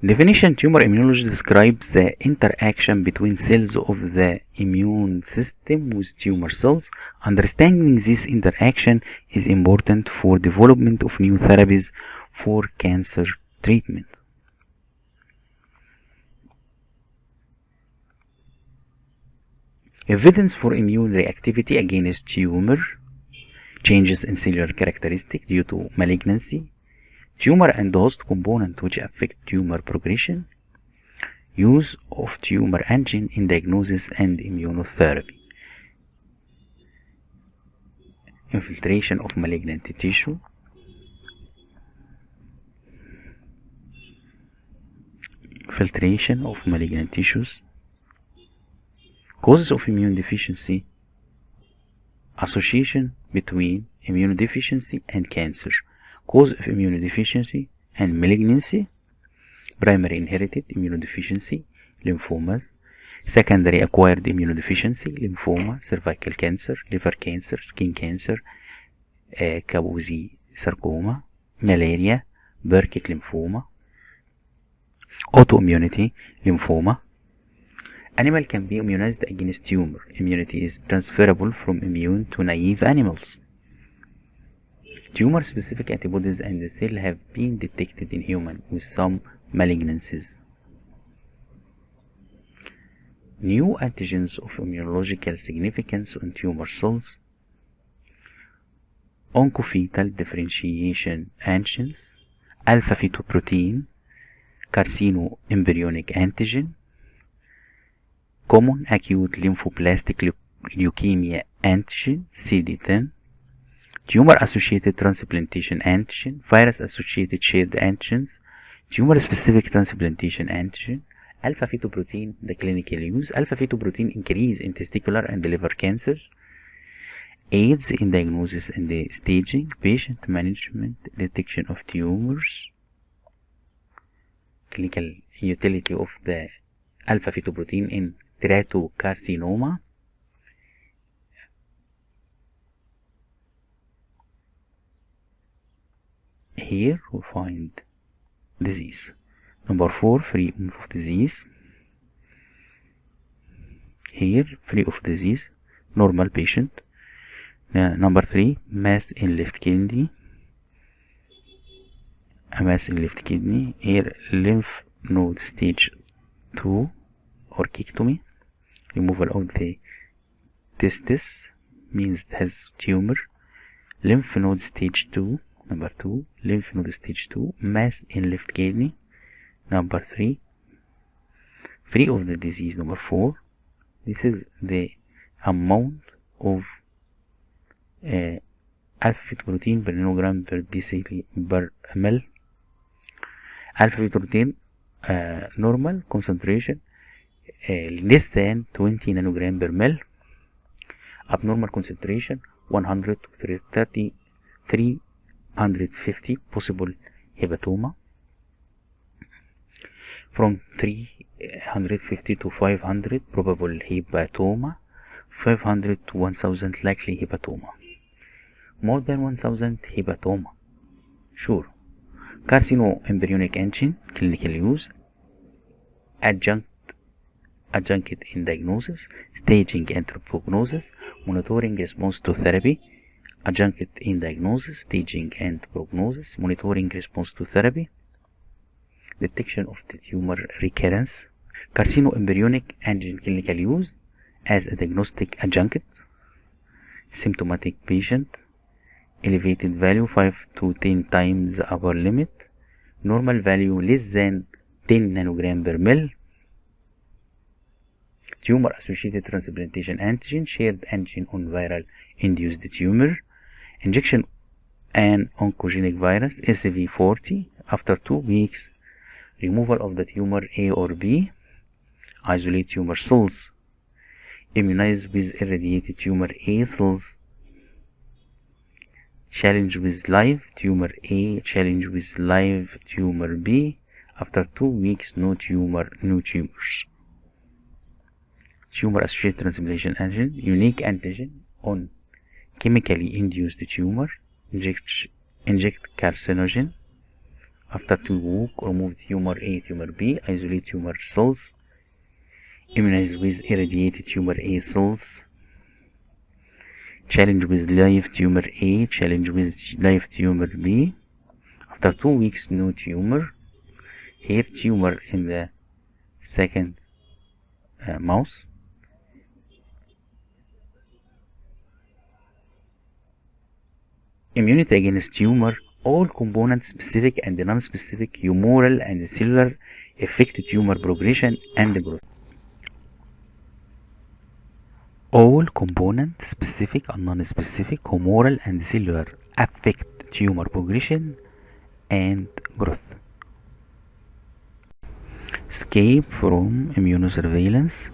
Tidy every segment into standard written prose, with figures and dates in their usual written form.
Definition: tumor immunology describes the interaction between cells of the immune system with tumor cells. Understanding this interaction is important for development of new therapies for cancer treatment. Evidence for immune reactivity against tumor: changes in cellular characteristics due to malignancy, tumor and host component which affect tumor progression, use of tumor antigen in diagnosis and immunotherapy, infiltration of malignant tissue, filtration of malignant tissues, causes of immune deficiency, association between immunodeficiency and cancer, cause of immunodeficiency and malignancy: primary inherited immunodeficiency, lymphomas; secondary acquired immunodeficiency, lymphoma, cervical cancer, liver cancer, skin cancer, Kaposi sarcoma, malaria, Burkitt lymphoma; autoimmunity, lymphoma. Animal can be immunized against tumor. Immunity is transferable from immune to naive animals. Tumor-specific antibodies and the cell have been detected in humans with some malignancies. New antigens of immunological significance on tumor cells: oncofetal differentiation antigens, alpha fetoprotein, Carcinoembryonic antigen, common acute lymphoblastic leukemia antigen CD10, tumor-associated transplantation antigen, virus-associated shared antigens, tumor-specific transplantation antigen, alpha fetoprotein. The clinical use: alpha fetoprotein increase in testicular and liver cancers, aids in diagnosis and staging, patient management, detection of tumors. Clinical utility of the alpha fetoprotein in teratocarcinoma, here we find disease. Number 4, free of disease. Here, free of disease, normal patient. Number 3, mass in left kidney. A mass in left kidney. Here, lymph node stage 2 or cectomy. Removal of the testis means it has tumor. Lymph node stage 2. Number 2, lymph node stage 2, mass in left kidney. Number 3, free of the disease. Number 4, this is the amount of alpha fetoprotein per nanogram per deciliter per ml. Alpha fetoprotein normal concentration less than 20 nanogram per ml. Abnormal concentration 100 to 350, possible hepatoma. From 350 to 500, probable hepatoma. 500 to 1000, likely hepatoma. More than 1000, hepatoma. Sure. Carcinoembryonic antigen, clinical use, adjunct in diagnosis, staging and prognosis, monitoring response to therapy. Adjunct in diagnosis, staging and prognosis, monitoring response to therapy, detection of the tumor recurrence. Carcinoembryonic antigen clinical use as a diagnostic adjunct. Symptomatic patient, elevated value 5 to 10 times the upper limit, normal value less than 10 nanogram per ml. Tumor-associated transplantation antigen, shared antigen on viral induced tumor. Injection an oncogenic virus SV40 after 2 weeks. Removal of the tumor A or B. Isolate tumor cells. Immunize with irradiated tumor A cells. Challenge with live tumor A. Challenge with live tumor B. After 2 weeks, no tumors. Tumor-associated transplantation antigen, unique antigen on chemically induced tumor. Inject carcinogen. After 2 weeks, remove tumor A, tumor B, isolate tumor cells, immunize with irradiated tumor A cells, challenge with live tumor A, challenge with live tumor B. After 2 weeks, no tumor. Here, tumor in the second mouse. Immunity against tumor. All components, specific and non-specific, humoral and cellular, affect tumor progression and growth. All components, specific and non-specific, humoral and cellular, affect tumor progression and growth. Escape from immunosurveillance.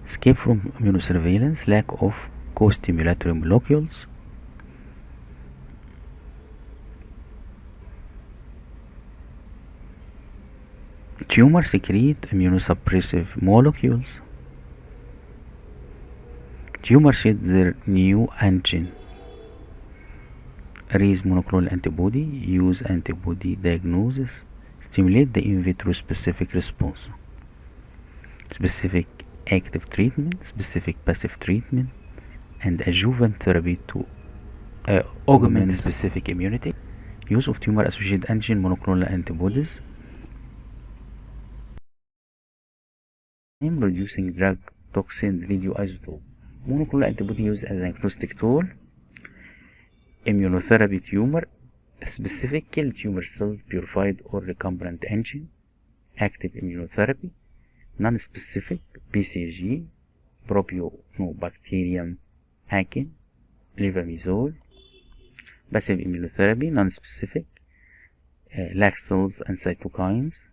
Escape from immunosurveillance, lack of co-stimulatory molecules. Tumor secrete immunosuppressive molecules. Tumor shed their Neo-antigen. Raise monoclonal antibody. Use antibody diagnosis. Stimulate the in vitro specific response. Specific active treatment, specific passive treatment, and adjuvant therapy to augment specific immunity. Use of tumor associated antigen monoclonal antibodies. Producing drug toxin radioisotope. Monoclonal antibody used as an diagnostic tool. Immunotherapy tumor. Specific kill tumor cells, purified or recombinant antigen. Active immunotherapy. Non-specific BCG, propionobacterium akin, levamisole. Passive immunotherapy, non-specific, lax cells and cytokines.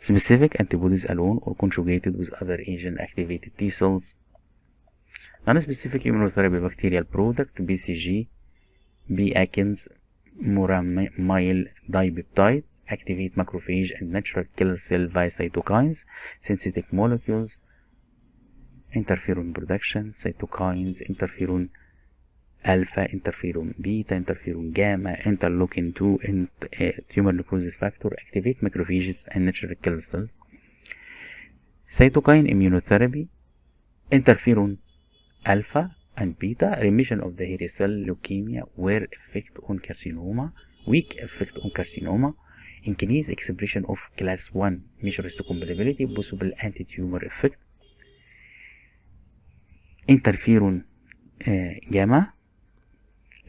Specific antibodies alone or conjugated with other agent-activated T cells. Non-specific immunotherapy, bacterial product, BCG, B-akins, moramyl dipeptide, activate macrophage and natural killer cell via cytokines, synthetic molecules, interferon production, cytokines, interferon alpha, interferon beta, interferon gamma, interleukin 2, and tumor necrosis factor, activate macrophages and natural killer cells. Cytokine immunotherapy, interferon alpha and beta, remission of the hairy cell leukemia, weak effect on carcinoma, increase expression of class 1 measure histocompatibility, possible anti-tumor effect. Interferon gamma,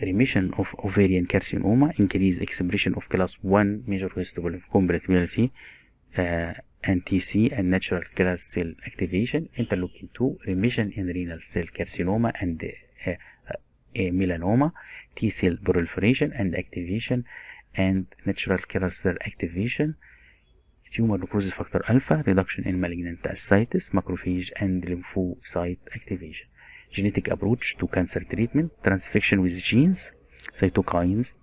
remission of ovarian carcinoma, increase expression of class 1 measure histocompatibility, and TC and natural killer cell activation. Interleukin 2, remission in renal cell carcinoma and melanoma, T cell proliferation and activation, and natural killer cell activation. Tumor necrosis factor alpha, reduction in malignant ascites, macrophage and lymphocyte activation. Genetic approach to cancer treatment, transfection with genes, cytokines,